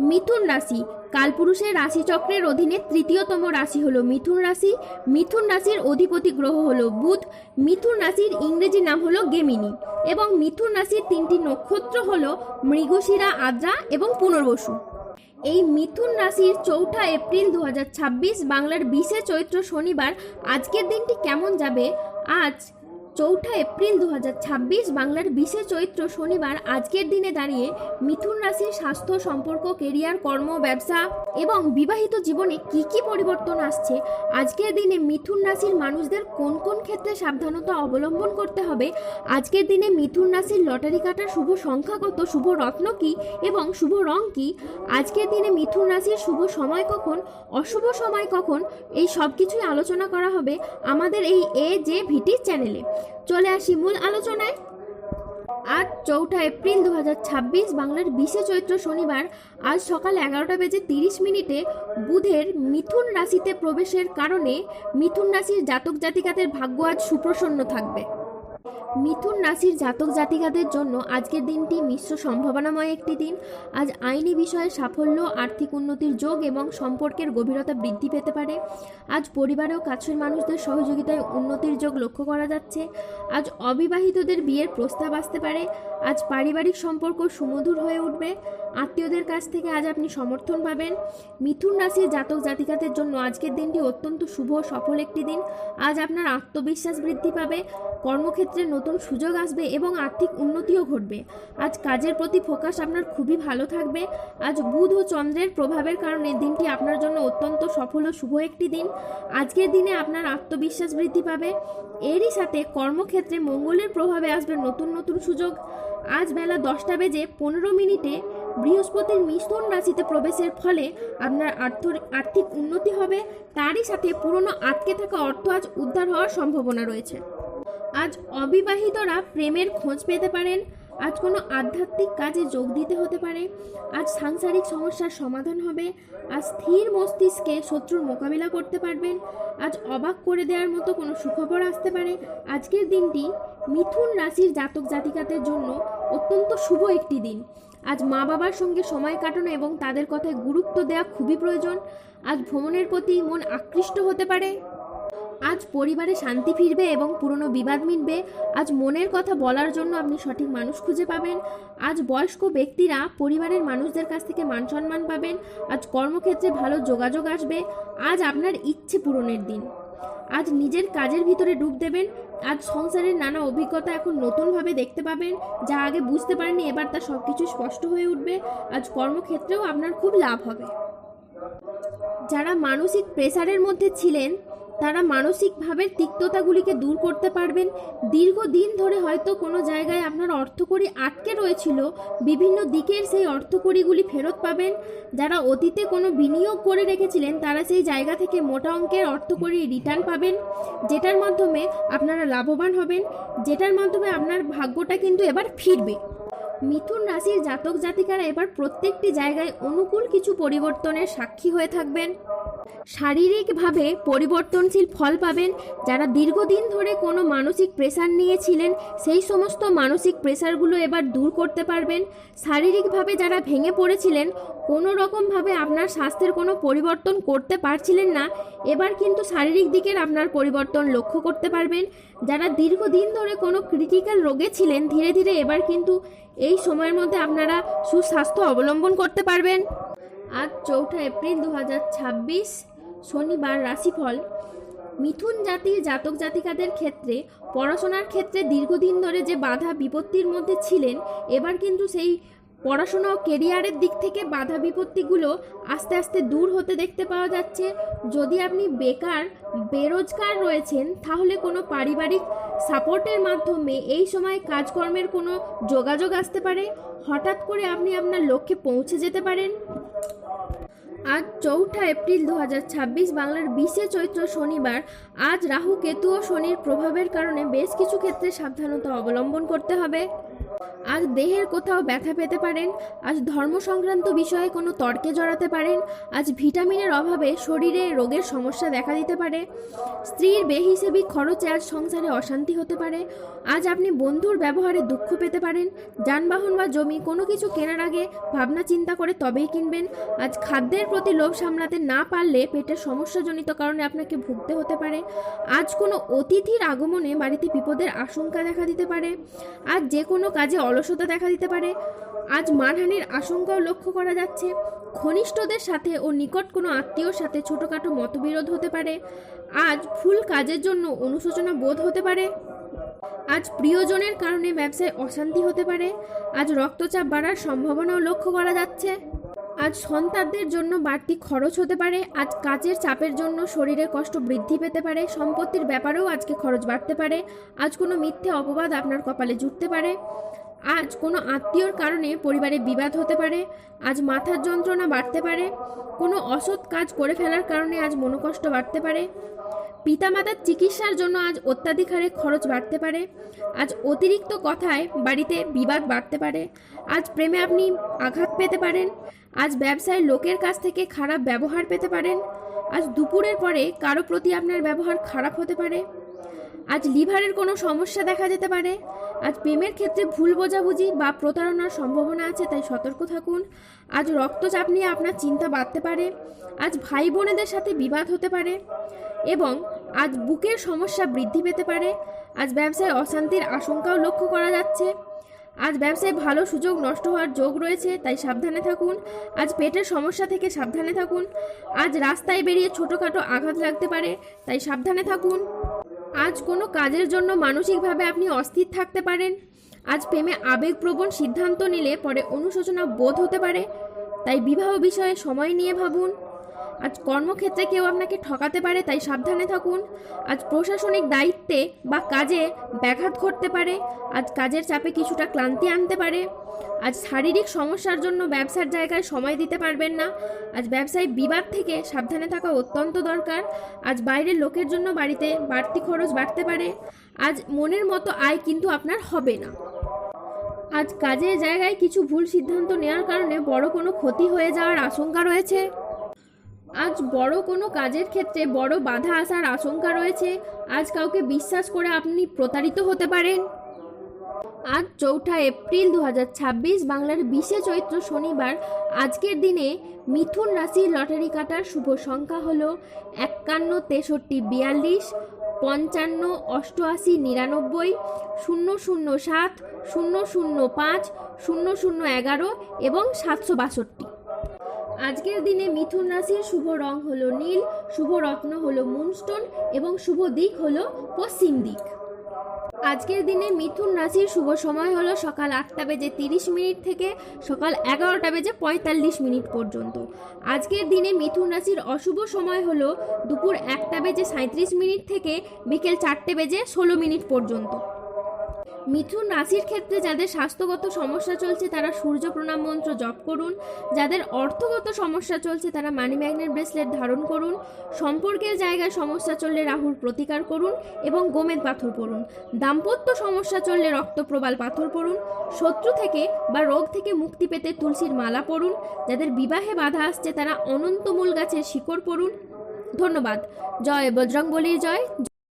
মিথুন রাশি কালপুরুষের রাশিচক্রের অধীনে তৃতীয়তম রাশি হলো মিথুন রাশি। মিথুন রাশির অধিপতি গ্রহ হলো বুধ। মিথুন রাশির ইংরেজি নাম হলো গেমিনি এবং মিথুন রাশির তিনটি নক্ষত্র হলো মৃগশিরা, আদ্রা এবং পুনর্বসু। এই মিথুন রাশির 4 এপ্রিল 2026 বাংলার 20 চৈত্র শনিবার আজকের দিনটি কেমন যাবে? আজ 4 এপ্রিল 2026 বাংলার 20 চৈত্র শনিবার আজকের দিনে দাঁড়িয়ে মিথুন রাশির স্বাস্থ্য, সম্পর্ক, কেরিয়ার, কর্ম, ব্যবসা এবং বিবাহিত জীবনে কি কি পরিবর্তন আসছে, আজকের দিনে মিথুন রাশির মানুষদের কোন কোন ক্ষেত্রে সাবধানতা অবলম্বন করতে হবে, আজকের দিনে মিথুন রাশির লটারি কাটার শুভ সংখ্যা কত, শুভ রত্ন কি এবং শুভ রং কি, আজকের দিনে মিথুন রাশির শুভ সময় কখন, অশুভ সময় কখন, এই সব কিছুই আলোচনা করা হবে আমাদের এই AJVT চ্যানেলে। চলে আসি মূল আলোচনায়। আজ 4 এপ্রিল 2026 বাংলার 20 চৈত্র শনিবার আজ সকাল 11:30 বুধের মিথুন রাশিতে প্রবেশের কারণে মিথুন রাশির জাতক জাতিকাদের ভাগ্য আজ সুপ্রসন্ন থাকবে। মিথুন রাশির জাতক জাতিকাদের জন্য আজকের দিনটি মিশ্র সম্ভাবনাময় একটি দিন। আজ আইনি বিষয়ে সাফল্য, আর্থিক উন্নতির যোগ এবং সম্পর্কের গভীরতা বৃদ্ধি পেতে পারে। আজ পরিবারে ও কাছের মানুষদের সহযোগিতায় উন্নতির যোগ লক্ষ্য করা যাচ্ছে। আজ অবিবাহিতদের বিয়ের প্রস্তাব আসতে পারে। আজ পারিবারিক সম্পর্ক সুমধুর হয়ে উঠবে। আত্মীয়দের কাছ থেকে আজ আপনি সমর্থন পাবেন। মিথুন রাশির জাতক জাতিকাদের জন্য আজকের দিনটি অত্যন্ত শুভ ও সফল একটি দিন। আজ আপনার আত্মবিশ্বাস বৃদ্ধি পাবে, কর্মক্ষেত্রে নতুন সুযোগ আসবে এবং আর্থিক উন্নতিও ঘটবে। আজ কাজের প্রতি ফোকাস আপনার খুবই ভালো থাকবে। আজ বুধ ও চন্দ্রের প্রভাবের কারণে দিনটি আপনার জন্য অত্যন্ত সফল ও শুভ একটি দিন। আজকের দিনে আপনার আত্মবিশ্বাস বৃদ্ধি পাবে। এরই সাথে কর্মক্ষেত্রে মঙ্গলের প্রভাবে আসবে নতুন নতুন সুযোগ। আজ বেলা 10:15 বৃহস্পতির মিথুন রাশিতে প্রবেশের ফলে আপনার আর্থিক উন্নতি হবে। তারই সাথে পুরনো আটকে থাকা অর্থ আজ উদ্ধার হওয়ার সম্ভাবনা রয়েছে। আজ অবিবাহিতরা প্রেমের খোঁজ পেতে পারেন। আজ কোনো আধ্যাত্মিক কাজে যোগ দিতে হতে পারে। আজ সাংসারিক সমস্যার সমাধান হবে। আজ স্থির মস্তিষ্কে শত্রুর মোকাবিলা করতে পারবেন। আজ অবাক করে দেওয়ার মতো কোনো সুখবর আসতে পারে। আজকের দিনটি মিথুন রাশির জাতক জাতিকাদের জন্য অত্যন্ত শুভ একটি দিন। আজ মা বাবার সঙ্গে সময় কাটানো এবং তাদের কথায় গুরুত্ব দেওয়া খুবই প্রয়োজন। আজ ভ্রমণের প্রতি মন আকৃষ্ট হতে পারে। আজ পরিবারে শান্তি ফিরবে এবং পুরনো বিবাদ মিটবে। আজ মনের কথা বলার জন্য আপনি সঠিক মানুষ খুঁজে পাবেন। আজ বয়স্ক ব্যক্তিরা পরিবারের মানুষদের কাছ থেকে মান সম্মান পাবেন। আজ কর্মক্ষেত্রে ভালো যোগাযোগ আসবে। আজ আপনার ইচ্ছে পূরণের দিন। আজ নিজের কাজের ভিতরে ডুব দেবেন। আজ সংসারের নানা অভিজ্ঞতা এখন নতুনভাবে দেখতে পাবেন, যা আগে বুঝতে পারেননি, এবার তা সব কিছু স্পষ্ট হয়ে উঠবে। আজ কর্মক্ষেত্রেও আপনার খুব লাভ হবে। যারা মানসিক প্রেসারের মধ্যে ছিলেন তারা মানসিকভাবে তিক্ততাগুলিকে দূর করতে পারবেন। দীর্ঘদিন ধরে হয়তো কোনো জায়গায় আপনার অর্থকড়ি আটকে রয়েছিল, বিভিন্ন দিকের সেই অর্থকড়িগুলি ফেরত পাবেন। যারা অতীতে কোনো বিনিয়োগ করে রেখেছিলেন তারা সেই জায়গা থেকে মোটা অঙ্কের অর্থকড়ি রিটার্ন পাবেন, যেটার মাধ্যমে আপনারা লাভবান হবেন, যেটার মাধ্যমে আপনার ভাগ্যটা কিন্তু এবার ফিরবে। মিথুন রাশির জাতক জাতিকারা এবার প্রত্যেকটি জায়গায় অনুকূল কিছু পরিবর্তনের সাক্ষী হয়ে থাকবেন। শারীরিকভাবে পরিবর্তনশীল ফল পাবেন। যারা দীর্ঘদিন ধরে কোনো মানসিক প্রেসার নিয়েছিলেন সেই সমস্ত মানসিক প্রেসারগুলো এবার দূর করতে পারবেন। শারীরিকভাবে যারা ভেঙে পড়েছিলেন, কোনো রকমভাবে আপনার স্বাস্থ্যের কোনো পরিবর্তন করতে পারছিলেন না, এবার কিন্তু শারীরিক দিকের আপনার পরিবর্তন লক্ষ্য করতে পারবেন। যারা দীর্ঘদিন ধরে কোনো ক্রিটিক্যাল রোগে ছিলেন, ধীরে ধীরে এবার কিন্তু এই সময়ের মধ্যে আপনারা সুস্বাস্থ্য অবলম্বন করতে পারবেন। আজ 4 এপ্রিল 2026 শনিবার রাশিফল। মিথুন জাতির জাতক জাতিকাদের ক্ষেত্রে পড়াশোনার ক্ষেত্রে দীর্ঘদিন ধরে যে বাধা বিপত্তির মধ্যে ছিলেন, এবার কিন্তু সেই পড়াশোনা ও কেরিয়ারের দিক থেকে বাধা বিপত্তিগুলো আস্তে আস্তে দূর হতে দেখতে পাওয়া যাচ্ছে। যদি আপনি বেরোজগার রয়েছেন তাহলে কোনো পারিবারিক সাপোর্টের মাধ্যমে এই সময় কাজকর্মের কোনো যোগাযোগ আসতে পারে। হঠাৎ করে আপনি আপনার লক্ষ্যে পৌঁছে যেতে পারেন। আজ 4 এপ্রিল 2026 বাংলার 20 চৈত্র শনিবার আজ রাহু, কেতু ও শনির প্রভাবের কারণে বেশ কিছু ক্ষেত্রে সাবধানতা অবলম্বন করতে হবে। আজ দেহের কোথাও ব্যথা পেতে পারেন, আজ ধর্ম সংক্রান্ত বিষয়ে কোনো তর্কে জড়াতে পারেন, আজ ভিটামিনের অভাবে শরীরে রোগের সমস্যা দেখা দিতে পারে, স্ত্রীর বেহিসেবি খরচে আজ সংসারে অশান্তি হতে পারে, আজ আপনি বন্ধুর ব্যবহারে দুঃখ পেতে পারেন, যানবাহন বা জমি কোনো কিছু কেনার আগে ভাবনা চিন্তা করে তবেই কিনবেন, আজ খাদ্যের প্রতি লোভ সামলাতে না পারলে পেটের সমস্যাজনিত কারণে আপনাকে ভুগতে হতে পারে, আজ কোনো অতিথির আগমনে বাড়িতে বিপদের আশঙ্কা দেখা দিতে পারে, আজ যে কোনো কাজে অলসতা দেখা দিতে পারে, আজ মানহানির আশঙ্কাও লক্ষ্য করা যাচ্ছে, ঘনিষ্ঠদের সাথে ও নিকট কোনো আত্মীয়র সাথে ছোটোখাটো মতবিরোধ হতে পারে, আজ ভুল কাজের জন্য অনুশোচনা বোধ হতে পারে, আজ প্রিয়জনের কারণে ব্যবসায় অশান্তি হতে পারে, আজ রক্তচাপ বাড়ার সম্ভাবনাও লক্ষ্য করা যাচ্ছে, আজ সন্তানদের জন্য বাড়তি খরচ হতে পারে, আজ কাজের চাপের জন্য শরীরের কষ্ট বৃদ্ধি পেতে পারে, সম্পত্তির ব্যাপারেও আজকে খরচ বাড়তে পারে, আজ কোনো মিথ্যে অপবাদ আপনার কপালে জুটতে পারে, আজ কোনো আত্মীয়র কারণে পরিবারে বিবাদ হতে পারে, আজ মাথার যন্ত্রণা বাড়তে পারে, কোনো অসৎ কাজ করে ফেলার কারণে আজ মনোকষ্ট বাড়তে পারে, পিতামাতার চিকিৎসার জন্য আজ অত্যাধিক হারে খরচ বাড়তে পারে, আজ অতিরিক্ত কথায় বাড়িতে বিবাদ বাড়তে পারে, আজ প্রেমে আপনি আঘাত পেতে পারেন, আজ ব্যবসায় লোকের কাছ থেকে খারাপ ব্যবহার পেতে পারেন, আজ দুপুরের পরে কারো প্রতি আপনার ব্যবহার খারাপ হতে পারে, আজ লিভারের কোনো সমস্যা দেখা যেতে পারে, আজ প্রেমের ক্ষেত্রে ভুল বোঝাবুঝি বা প্রতারণার সম্ভাবনা আছে, তাই সতর্ক থাকুন, আজ রক্তচাপ নিয়ে আপনার চিন্তা বাড়তে পারে, আজ ভাই বোনেদের সাথে বিবাদ হতে পারে এবং আজ বুকের সমস্যা বৃদ্ধি পেতে পারে, আজ ব্যবসায় অশান্তির আশঙ্কাও লক্ষ্য করা যাচ্ছে, আজ ব্যবসায় ভালো সুযোগ নষ্ট হওয়ার যোগ রয়েছে, তাই সাবধানে থাকুন, আজ পেটের সমস্যা থেকে সাবধানে থাকুন, আজ রাস্তায় বেরিয়ে ছোটোখাটো আঘাত লাগতে পারে, তাই সাবধানে থাকুন, আজ কোনো কাজের জন্য মানসিকভাবে আপনি অস্থির থাকতে পারেন, আজ প্রেমে আবেগপ্রবণ সিদ্ধান্ত নিলে পরে অনুশোচনা বোধ হতে পারে, তাই বিবাহ বিষয়ে সময় নিয়ে ভাবুন, আজ কর্মক্ষেত্রে কেউ আপনাকে ঠকাতে পারে, তাই সাবধানে থাকুন, আজ প্রশাসনিক দায়িত্বে বা কাজে ব্যাঘাত ঘটতে পারে, আজ কাজের চাপে কিছুটা ক্লান্তি আনতে পারে, আজ শারীরিক সমস্যার জন্য ব্যবসার জায়গায় সময় দিতে পারবেন না, আজ ব্যবসায় বিবাদ থেকে সাবধানে থাকা অত্যন্ত দরকার, আজ বাইরের লোকের জন্য বাড়িতে বাড়তি খরচ বাড়তে পারে, আজ মনের মতো আয় কিন্তু আপনার হবে না, আজ কাজের জায়গায় কিছু ভুল সিদ্ধান্ত নেওয়ার কারণে বড় কোনো ক্ষতি হয়ে যাওয়ার আশঙ্কা রয়েছে, আজ বড় কোনো কাজের ক্ষেত্রে বড় বাধা আসার আশঙ্কা রয়েছে, আজ কাউকে বিশ্বাস করে আপনি প্রতারিত হতে পারেন। আজ 4 এপ্রিল 2026 বাংলার 20 চৈত্র শনিবার। আজকের দিনে মিথুন রাশির লটারি কাটার শুভ সংখ্যা হলো 51, 63, 42, 55, 88, 99, 007, 005, 0011 এবং 762। আজকের দিনে মিথুন রাশির শুভ রং হলো নীল, শুভ রত্ন হলো মুনস্টোন এবং শুভ দিক হলো পশ্চিম দিক। আজকের দিনে মিথুন রাশির শুভ সময় হলো সকাল 8:30 থেকে সকাল 11:45 পর্যন্ত। আজকের দিনে মিথুন রাশির অশুভ সময় হলো দুপুর 1:37 থেকে বিকেল 4:16 পর্যন্ত। মিথুন রাশির ক্ষেত্রে যাদের স্বাস্থ্যগত সমস্যা চলছে তারা সূর্য প্রণাম মন্ত্র জপ করুন, যাদের অর্থগত সমস্যা চলছে তারা মানি ম্যাগনেট ব্রেসলেট ধারণ করুন, সম্পর্কের জায়গায় সমস্যা চললে রাহুর প্রতিকার করুন এবং গোমেদ পাথর পড়ুন, দাম্পত্য সমস্যা চললে রক্তপ্রবাল পাথর পড়ুন, শত্রু থেকে বা রোগ থেকে মুক্তি পেতে তুলসীর মালা পড়ুন, যাদের বিবাহে বাধা আসছে তারা অনন্তমূল গাছের শিকড় পড়ুন। ধন্যবাদ। জয় বজরংবলীর জয়।